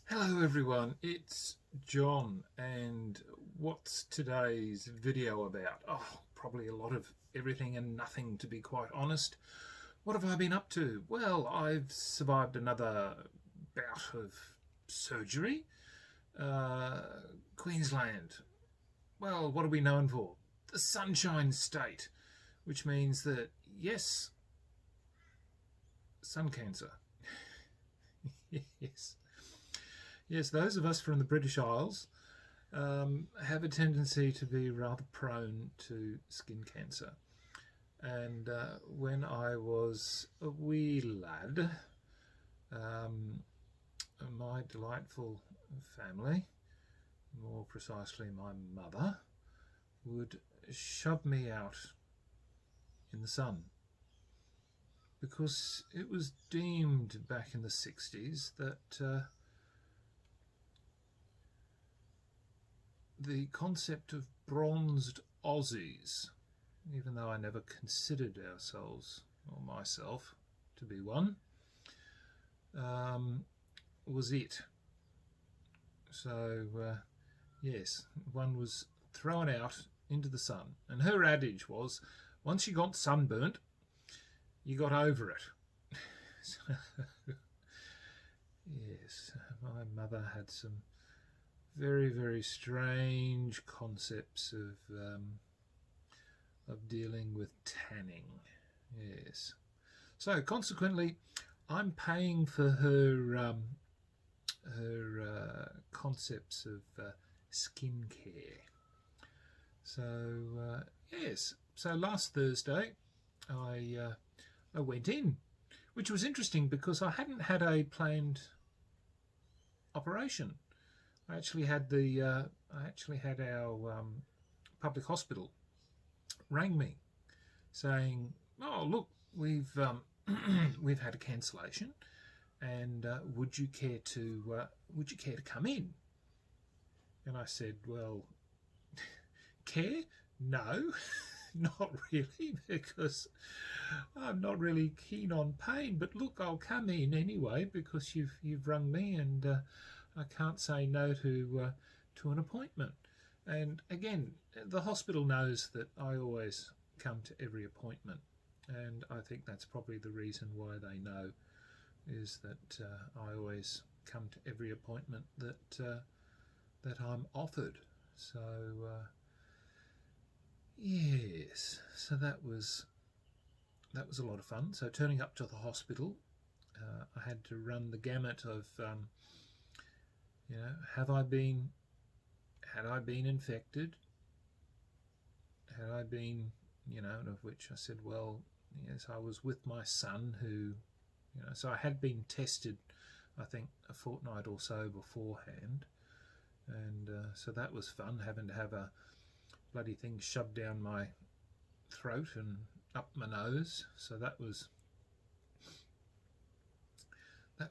Hello everyone, it's John, and what's today's video about? Oh, probably a lot of everything and nothing, to be quite honest. What have I been up to? Well, I've survived another bout of surgery. Uh, Queensland. Well, what are we known for? The Sunshine State, which means that, yes, sun cancer. Yes. Yes, those of us from the British Isles have a tendency to be rather prone to skin cancer. And when I was a wee lad, um, my delightful family, more precisely my mother, would shove me out in the sun because it was deemed back in the 60s that the concept of bronzed Aussies, even though I never considered ourselves or myself to be one, was it. So, yes, one was thrown out into the sun. And her adage was, once you got sunburnt, you got over it. So, yes, my mother had some very, very strange concepts of dealing with tanning. Yes. So consequently, I'm paying for her concepts of skincare. So yes. So last Thursday, I went in, which was interesting because I hadn't had a planned operation. I actually had our public hospital rang me saying, "Oh, look, we've had a cancellation, and would you care to come in?" And I said, "Well, care? No, not really, because I'm not really keen on pain. But look, I'll come in anyway because you've rung me, and I can't say no to an appointment." And again, the hospital knows that I always come to every appointment, and I think that's probably the reason why they know, is that I always come to every appointment that I'm offered. So yes, so that was a lot of fun. So turning up to the hospital, I had to run the gamut of had I been infected? Had I been, and of which I said, well, yes, I was with my son who, so I had been tested, I think, a fortnight or so beforehand. And so that was fun, having to have a bloody thing shoved down my throat and up my nose. So that was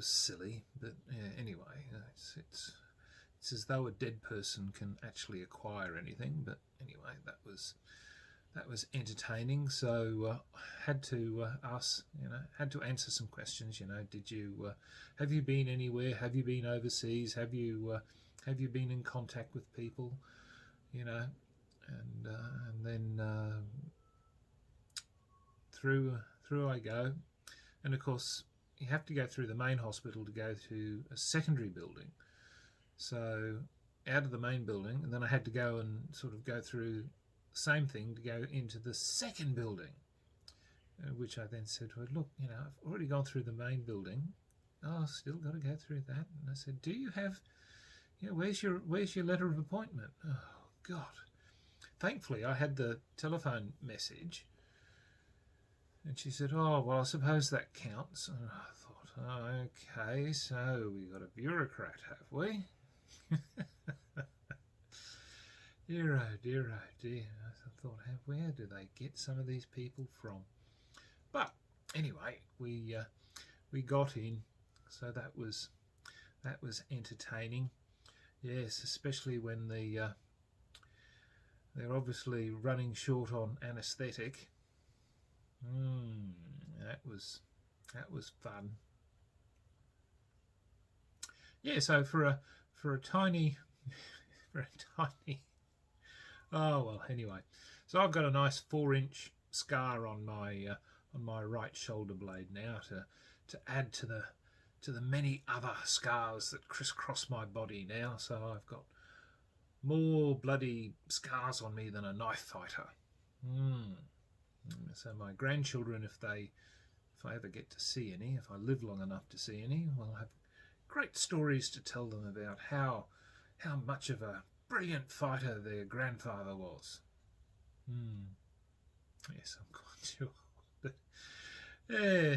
silly. But anyway, it's as though a dead person can actually acquire anything. But anyway, that was entertaining. So had to had to answer some questions. Did you have you been anywhere? Have you been overseas? Have you been in contact with people? And then through I go, and of course you have to go through the main hospital to go to a secondary building. So out of the main building, and then I had to go and sort of go through the same thing to go into the second building, which I then said to her, "Look, I've already gone through the main building. Oh, still got to go through that." And I said, "Do you have, where's your letter of appointment?" Oh God! Thankfully, I had the telephone message, and she said, "Oh, well, I suppose that counts." And I thought, oh, okay, so we got a bureaucrat, have we? Dear, oh dear, oh dear. I thought, where do they get some of these people from? But anyway, we got in, so that was entertaining. Yes, especially when they're obviously running short on anaesthetic. That was fun. yeah, so for a tiny for a tiny oh well, anyway, so I've got a nice 4-inch scar on my right shoulder blade now to add to the many other scars that crisscross my body now. So I've got more bloody scars on me than a knife fighter. So my grandchildren, if I ever get to see any, if I live long enough to see any, will have great stories to tell them about how much of a brilliant fighter their grandfather was. Yes, I'm quite sure. But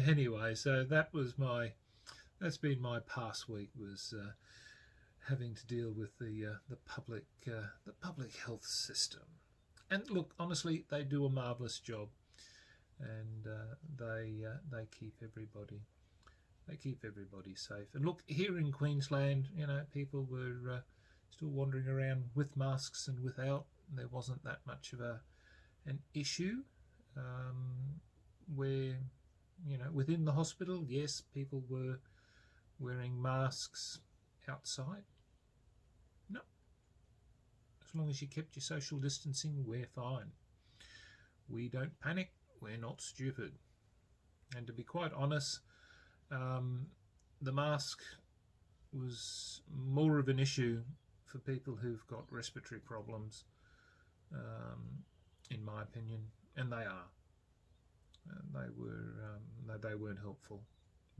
anyway, so that's been my past week, was having to deal with the public health system. And look, honestly, they do a marvellous job, and they keep everybody safe. And look, here in Queensland, people were still wandering around with masks and without. There wasn't that much of an issue. Where, within the hospital, yes, people were wearing masks outside. No, as long as you kept your social distancing, we're fine. We don't panic. We're not stupid. And to be quite honest, the mask was more of an issue for people who've got respiratory problems, in my opinion, and they are. They weren't helpful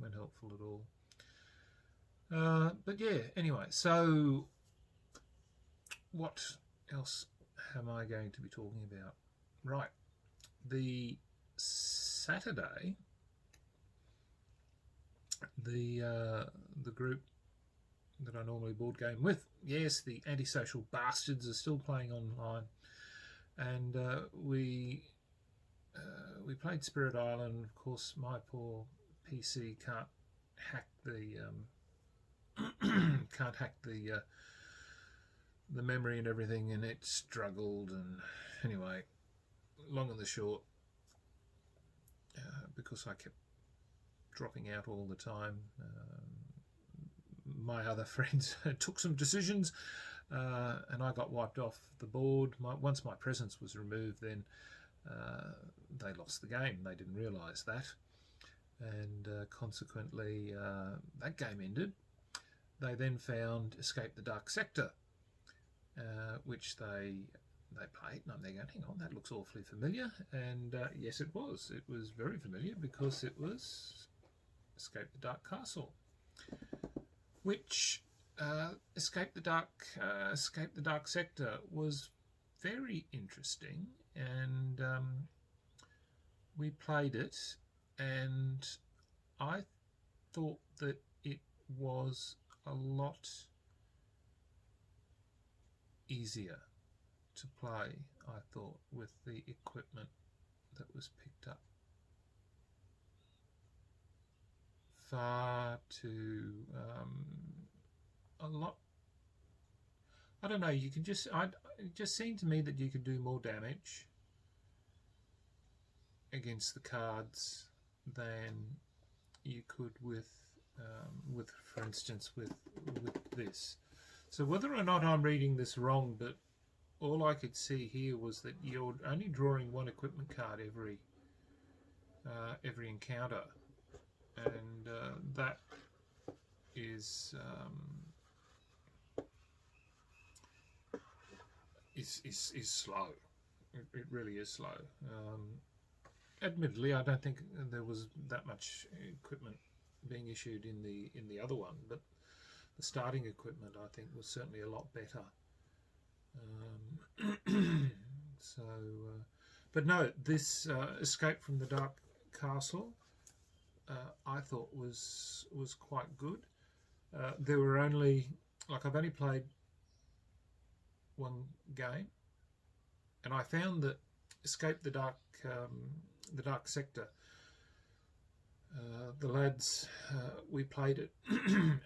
at all. But yeah, anyway, so what else am I going to be talking about? Right, the Saturday, the group that I normally board game with, yes, the antisocial bastards, are still playing online, and we played Spirit Island. Of course, my poor PC can't hack the memory and everything, and it struggled. And anyway, long and the short, because I kept dropping out all the time, my other friends took some decisions, and I got wiped off the board. Once my presence was removed, then they lost the game. They didn't realise that, and consequently that game ended. They then found Escape the Dark Sector, which they played, and I'm there going, hang on, that looks awfully familiar. And yes, it was. It was very familiar, because it was Escape the Dark Castle, which Escape the Dark Sector was very interesting, and we played it, and I thought that it was a lot easier to play, I thought, with the equipment that was picked up. Far too a lot. I don't know. You can just. It just seemed to me that you could do more damage against the cards than you could with, for instance, with this. So whether or not I'm reading this wrong, but all I could see here was that you're only drawing one equipment card every encounter, and that is slow. It really is slow. Admittedly, I don't think there was that much equipment being issued in the other one, but the starting equipment, I think, was certainly a lot better. But no, this Escape from the Dark Castle, I thought was quite good. There were only, I've only played one game, and I found that Escape the Dark Sector, the lads, we played it,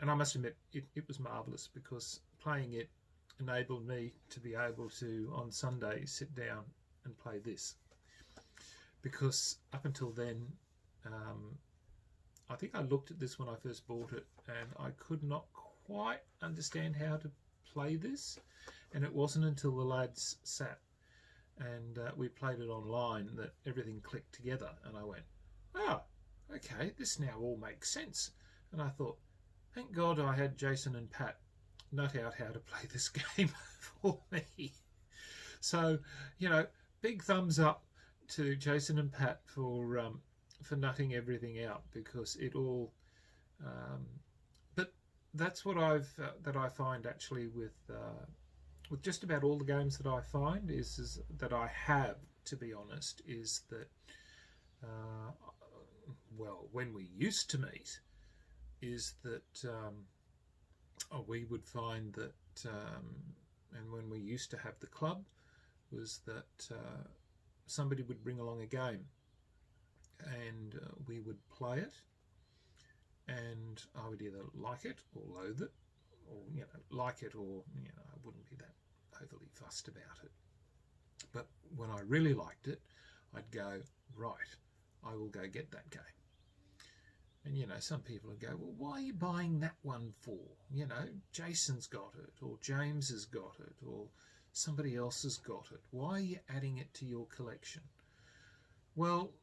and I must admit it was marvellous, because playing it enabled me to be able to, on Sunday, sit down and play this, because up until then, I think I looked at this when I first bought it, and I could not quite understand how to play this. And it wasn't until the lads sat and we played it online that everything clicked together, and I went, oh, okay, this now all makes sense. And I thought, thank God I had Jason and Pat nut out how to play this game for me. So, you know, big thumbs up to Jason and Pat for nutting everything out, because it all. But that's what that I find actually with just about all the games that I find is that I have, to be honest, is that well, when we used to meet, is that we would find that, and when we used to have the club, was that somebody would bring along a game, and we would play it, and I would either like it or loathe it, or like it, or I wouldn't be that overly fussed about it. But when I really liked it, I'd go, right, I will go get that game. And some people would go, well, why are you buying that one for? Jason's got it, or James has got it, or somebody else has got it. Why are you adding it to your collection? Well,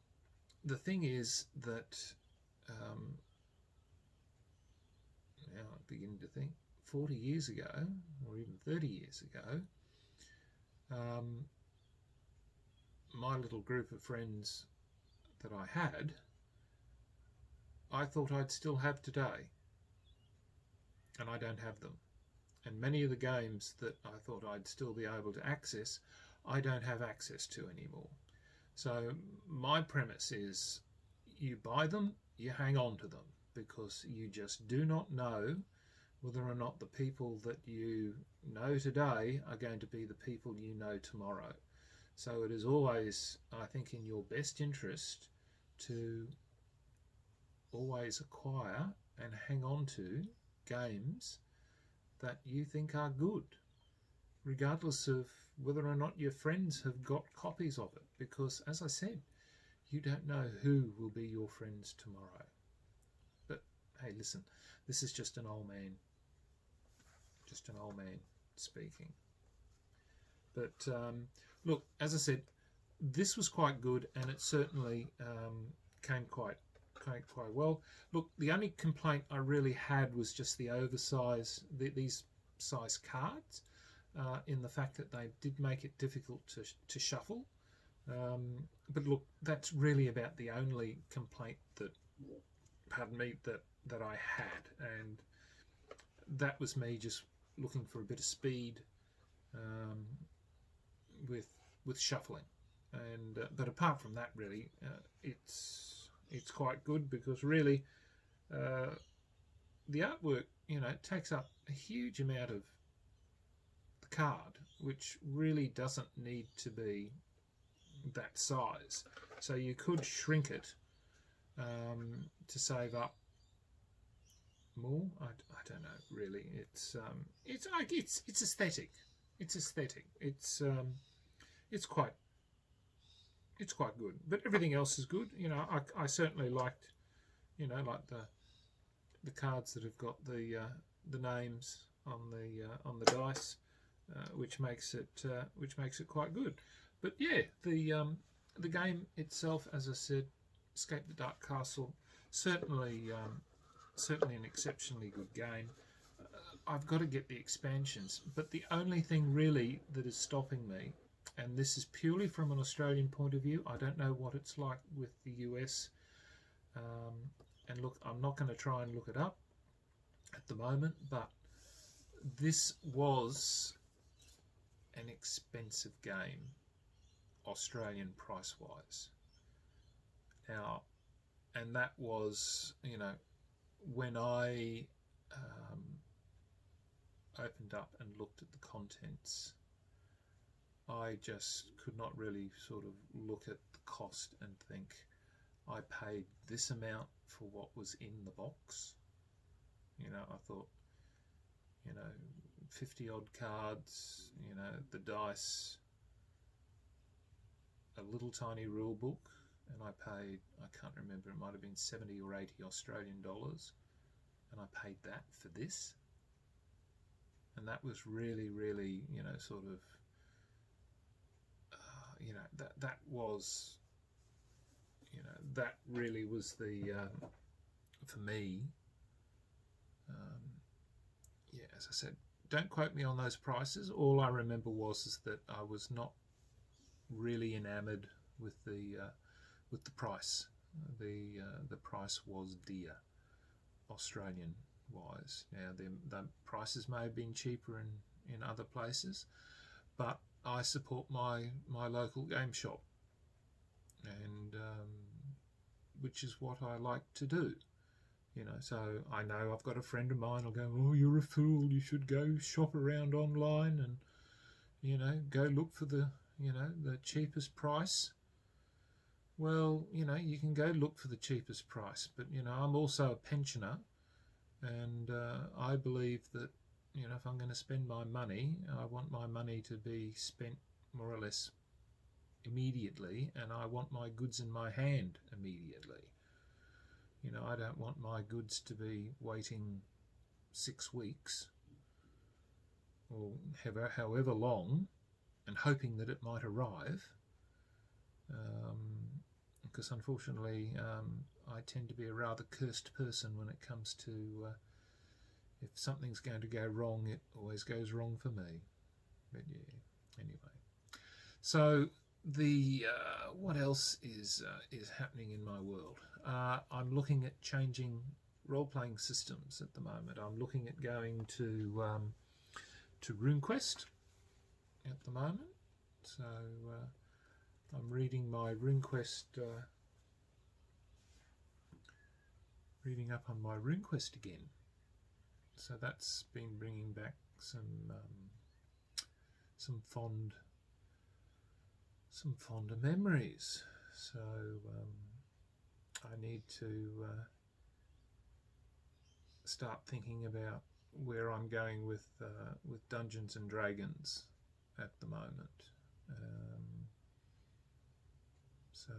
the thing is that now I'm beginning to think, 40 years ago, or even 30 years ago, my little group of friends that I had, I thought I'd still have today, and I don't have them. And many of the games that I thought I'd still be able to access, I don't have access to anymore. So my premise is, you buy them, you hang on to them, because you just do not know whether or not the people that you know today are going to be the people you know tomorrow. So it is always, I think, in your best interest to always acquire and hang on to games that you think are good, regardless of whether or not your friends have got copies of it, because, as I said, you don't know who will be your friends tomorrow. But hey, listen, this is just an old man speaking. But look, as I said, this was quite good, and it certainly came quite well. Look, the only complaint I really had was just the oversize, these size cards, in the fact that they did make it difficult to shuffle. But look, that's really about the only complaint that, pardon me, that I had, and that was me just looking for a bit of speed with shuffling. And but apart from that, really, it's quite good, because really the artwork, takes up a huge amount of the card, which really doesn't need to be that size. So you could shrink it to save up more. I don't know, really. It's aesthetic. It's aesthetic. It's quite good. But everything else is good. I certainly liked, like the cards that have got the names on the dice, which makes it quite good. But yeah, the game itself, as I said, Escape the Dark Castle, certainly an exceptionally good game. I've got to get the expansions, but the only thing really that is stopping me, and this is purely from an Australian point of view, I don't know what it's like with the US, and look, I'm not going to try and look it up at the moment, but this was an expensive game, Australian price-wise. Now, and that was, when I opened up and looked at the contents, I just could not really sort of look at the cost and think, I paid this amount for what was in the box. I thought, 50 odd cards, the dice, a little tiny rule book, and I paid, I can't remember, it might have been 70 or 80 Australian dollars, and I paid that for this. and that was really, really, sort of, that was, that really was the, for me, yeah, as I said, don't quote me on those prices. All I remember is that I was not really enamoured with the price. The price was dear, Australian wise. Now the prices may have been cheaper in other places, but I support my local game shop, and which is what I like to do. So I know I've got a friend of mine will go, oh, you're a fool, you should go shop around online and go look for the the cheapest price. Well, you can go look for the cheapest price, but I'm also a pensioner, and I believe that if I'm going to spend my money, I want my money to be spent more or less immediately, and I want my goods in my hand immediately. I don't want my goods to be waiting 6 weeks or however long and hoping that it might arrive, because unfortunately I tend to be a rather cursed person when it comes to if something's going to go wrong, it always goes wrong for me. But yeah, anyway. So the what else is happening in my world? I'm looking at changing role-playing systems at the moment. I'm looking at going to RuneQuest at the moment. So I'm reading my RuneQuest, reading up on my RuneQuest again. So that's been bringing back some fonder memories. So I need to start thinking about where I'm going with Dungeons and Dragons at the moment. So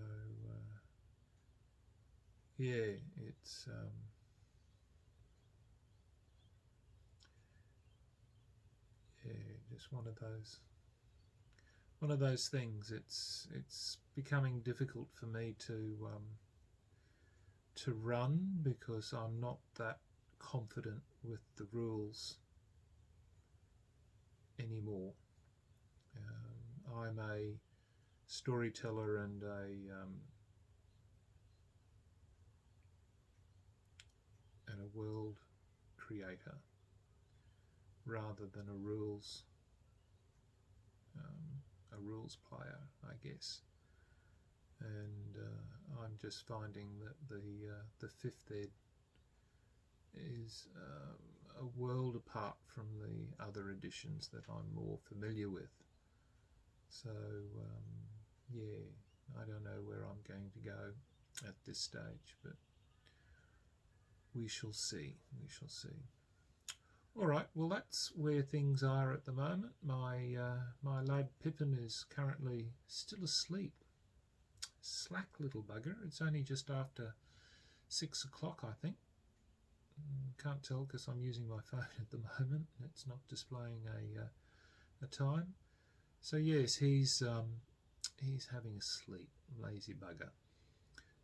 yeah, it's just one of those things. It's becoming difficult for me to run because I'm not that confident with the rules anymore. I'm a storyteller and a world creator rather than a rules player, I guess. And I'm just finding that the fifth ed is a world apart from the other editions that I'm more familiar with. So yeah, I don't know where I'm going to go at this stage, but we shall see. We shall see. All right, well, that's where things are at the moment. My lad Pippin is currently still asleep. Slack little bugger. It's only just after 6 o'clock, I think. Can't tell because I'm using my phone at the moment. It's not displaying a time. So yes, he's having a sleep, lazy bugger.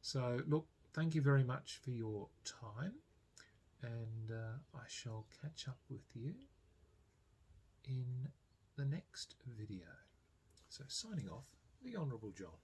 So look, thank you very much for your time, and I shall catch up with you in the next video. So signing off, the Honourable John.